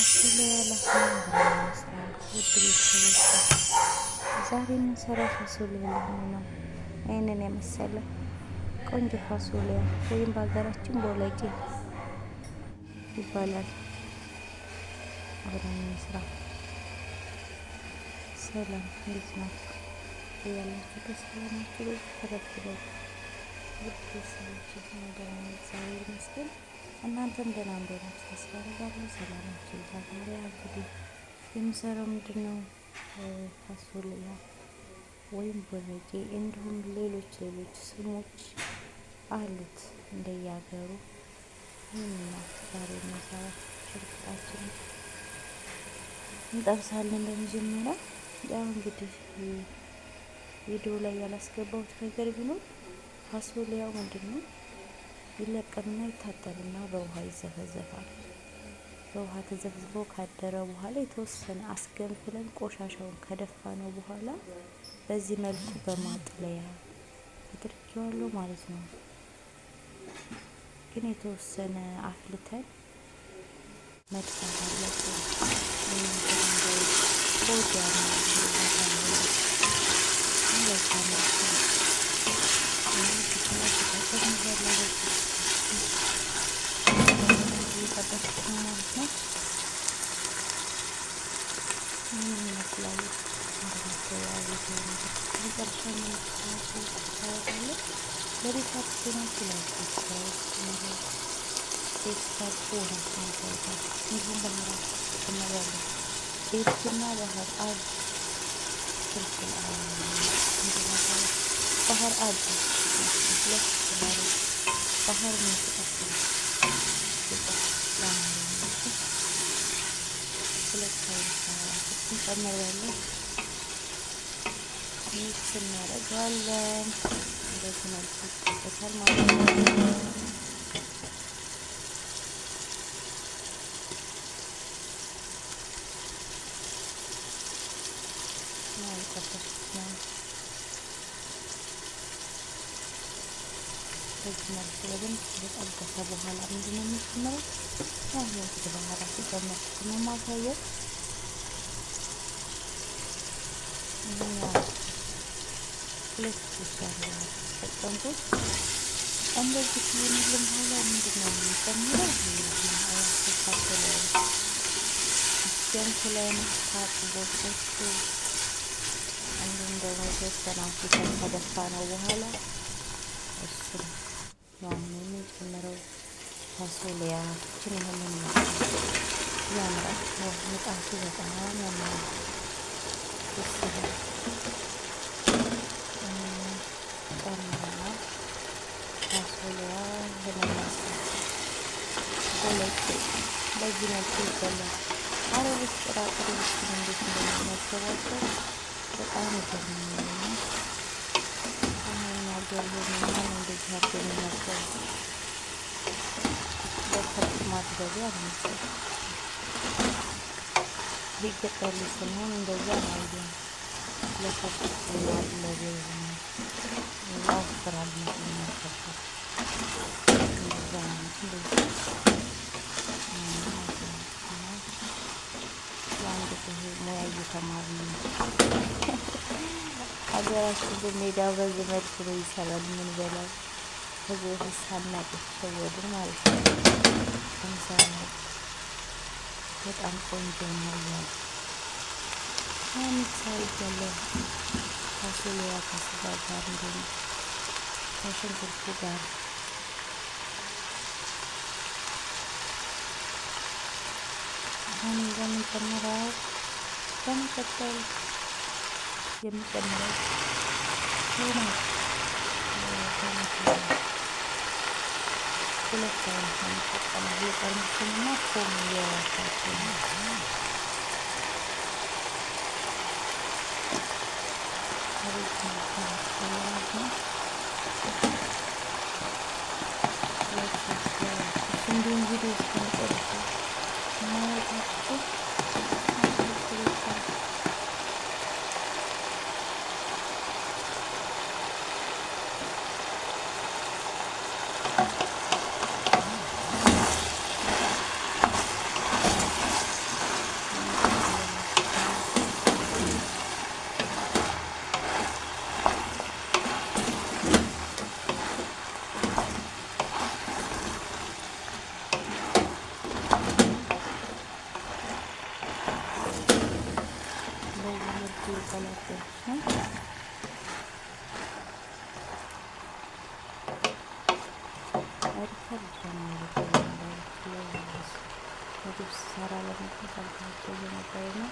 ፋሱሊያ ለአሁን አብረን እንስራ። ውድ ቤተሰቦች ዛሬ የምንሰራው ፋሱሊያ ለአሁኑ ነው። ይህንን የመሰለ ቆንጆ ፋሱሊያ ወይም በሀገራችን ቦለቄ ይባላል። አብረን እንስራ። ሰላም፣ እንዴት ናችሁ? ያላችሁ በሰላማችሁ ተረፍበው ውድ ቤተሰቦች ደህና ነኝ፣ እግዚአብሔር ይመስገን። እናንተም ደህና እንደሆናችሁ ተስፋ አደርጋለሁ። ሰላማችሁ ይብዛ። ዛሬ እንግዲህ የምሰራው ምንድን ነው? ፋሱሊያ ወይም ቦለቄ እንዲሁም ሌሎች ስሞች አሉት እንደየሀገሩ። ይህንና ዛሬ የምንሰራው ችርቅጣችን እንጠብሳለን። በመጀመሪያ ያው እንግዲህ ቪዲዮ ላይ ያላስገባሁት ነገር ቢኖር ፋሱሊያው ምንድን ነው ይለቀምና ይታጠብና በውሃ ይዘፈዘፋል። በውሃ ተዘፍዝፎ ካደረ በኋላ የተወሰነ አስገንፍለን ቆሻሻውን ከደፋነው በኋላ በዚህ መልኩ በማጥለያ አድርጌዋለሁ ማለት ነው። ግን የተወሰነ አፍልተን መድፋት አለብን። ባህር አብ ባህር እንጨምራለን። ሚክስ እናደርጋለን። እንደዚህ መልኩ ይጠበሳል ማለት ነው። በዚህ መልኩ በደንብ ከተጠበሰ በኋላ ምንድን ነው የምንጨምረው? ያው እንግዲህ ባህራት የጨመርኩት ነው የማሳየው። ሁለት ብቻ ነው የተጠቀምኩት። እንደዚህ ከሆነልን በኋላ ምንድን ነው የምንጨምረው? ገንፍለን ታጥቦት እንዲሁም ደግሞ የተወሰነ አፍልተን ከደፋ ነው በኋላ እሱን ያው የምንጨምረው ፋሱሊያችን ይሄንን ያምራል። ምጣቱ በጣም ያምራል፣ ደስ ይላል። ጨምረና ፋሱሊያ ይሄንን ቦለቄ በዚህ መልኩ ይበላል። አረቦች ጥራጥሬዎችን እንዴት እንደሚመገቧቸው በጣም ይገርመኛል። ገርሆኛል እንደዚህ አድርገን የሚመገቡ በከብት ማድረጊያ አልመሰል ሊገጠሉ ስንሆን እንደዛ ነው። ለከብት ማድለብ ያወፍራል የሚመገቡት እንደዛ ነው። እንደዚህ ለአንድ ጊዜ ሙያ እየተማርን ነው። ሀገራችን ብንሄድ በዚህ መልኩ ነው ይሰራል የምንበላው። ከዚህ በፊት ሳናቅ የተሸወድን ማለት ነው። እንሰራለን። በጣም ቆንጆ ነው እያሉ ሚክሳር ይገለል ፋሱሊያ ከስጋ ጋር እንዲሁም ከሽንኩርቱ ጋር አሁን እንደምንጨምረው በመቀጠል የሚጨምረው ቶማት ሁለት አይነት ነው የሚጠቀመው። የጠርሙሱንና ፖም የራሳቸው እንዲሁም ቪዲዮ እስከመጨረሻ ማየታችሁ እየቀላቀልኩት ነው። ሪከርድ ምግብ ስሰራ ለመግባት አልኳቸው እየነበረ ነው።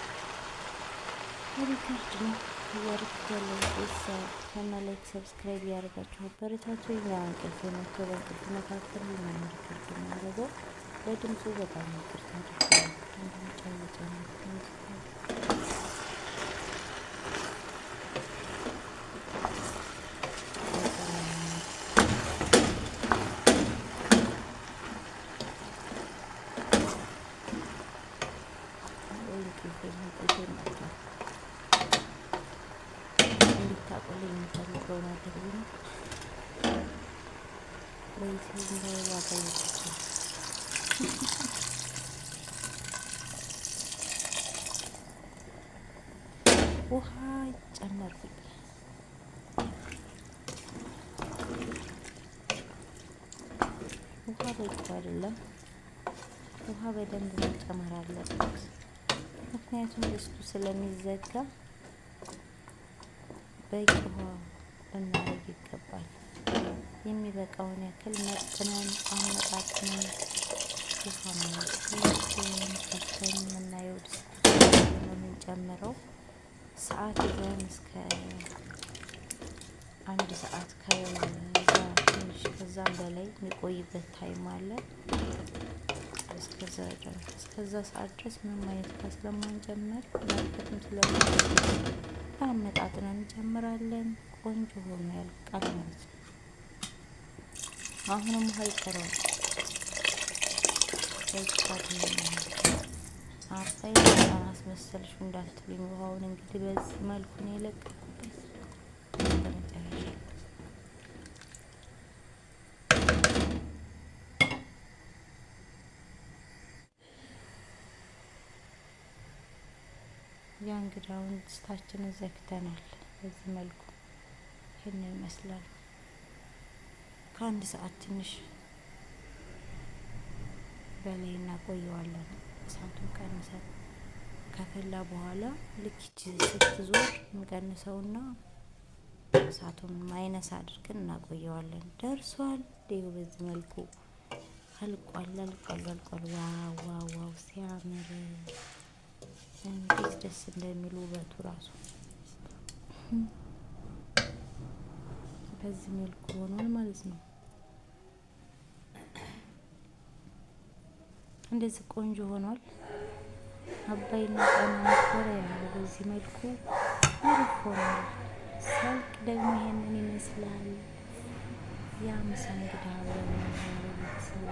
ሪከርድ ነው እያደረኩት ያለው ቤተሰብ እና ላይክ ሰብስክራይብ እያደረጋችሁ አበረታችሁ። እኛ እንቅልፍ መጥቶ በእንቅልፍ መካከል ምናምን ሪከርድ የማደርገው በድምፁ በጣም ይቅርታ አድርገዋል። እንደምጫወጫ እንዲታቆልኝ የሚፈልገው ነገር ቢኖር በዩቲዩብ ላይ ዋጋ ይወጣል። ውሃ ጨመርኩኝ። ውሃ በቂ አይደለም። ውሃ በደንብ መጨመር አለበት። ምክንያቱም ድስቱ ስለሚዘጋ በቂ ውሃ ልናደርግ ይገባል። የሚበቃውን ያክል መጥነን አመጣጥነን ውሃ ማለት ከፍተን የምናየው ድስት ነው የምንጨምረው። ሰዓት ይዘን እስከ 1 ሰዓት ከዛ ትንሽ ከዛም በላይ የሚቆይበት ታይም አለ። እስከዛ ሰዓት ድረስ ምንም አይነት ውሃ ስለማንጨምር መጥበትም ስለማንጨምር አመጣጥነን እንጨምራለን። ቆንጆ ሆኖ ያልቃል ማለት ነው። አሁንም ውሃ ይቀረዋል። አባይ በጣም አስመሰልሽው እንዳትሉኝ። ውሃውን እንግዲህ በዚህ መልኩ ነው የለቀኩበት። በመጨረሻ ያ እንግዳውን ድስታችንን ዘግተናል። በዚህ መልኩ ይህንን ይመስላል። ከ1 ሰዓት ትንሽ በላይ እናቆየዋለን። እሳቱን ቀንሰን ከፈላ በኋላ ልክ ስትዞር እንቀንሰውና እሳቱን ማይነስ አድርገን እናቆየዋለን። ደርሷል። ይኸው በዚህ መልኩ አልቋል። ዋው ሲያምር! እንዴት ደስ እንደሚሉ ውበቱ ራሱ በዚህ መልኩ ሆኗል ማለት ነው። እንደዚህ ቆንጆ ሆኗል። አባይና ጣና ነበረ ያው በዚህ መልኩ አሪፍ ሆኗል። ሰልቅ ደግሞ ይሄንን ይመስላል። ያ ምሳ እንግዳ አብረን ቤተሰብ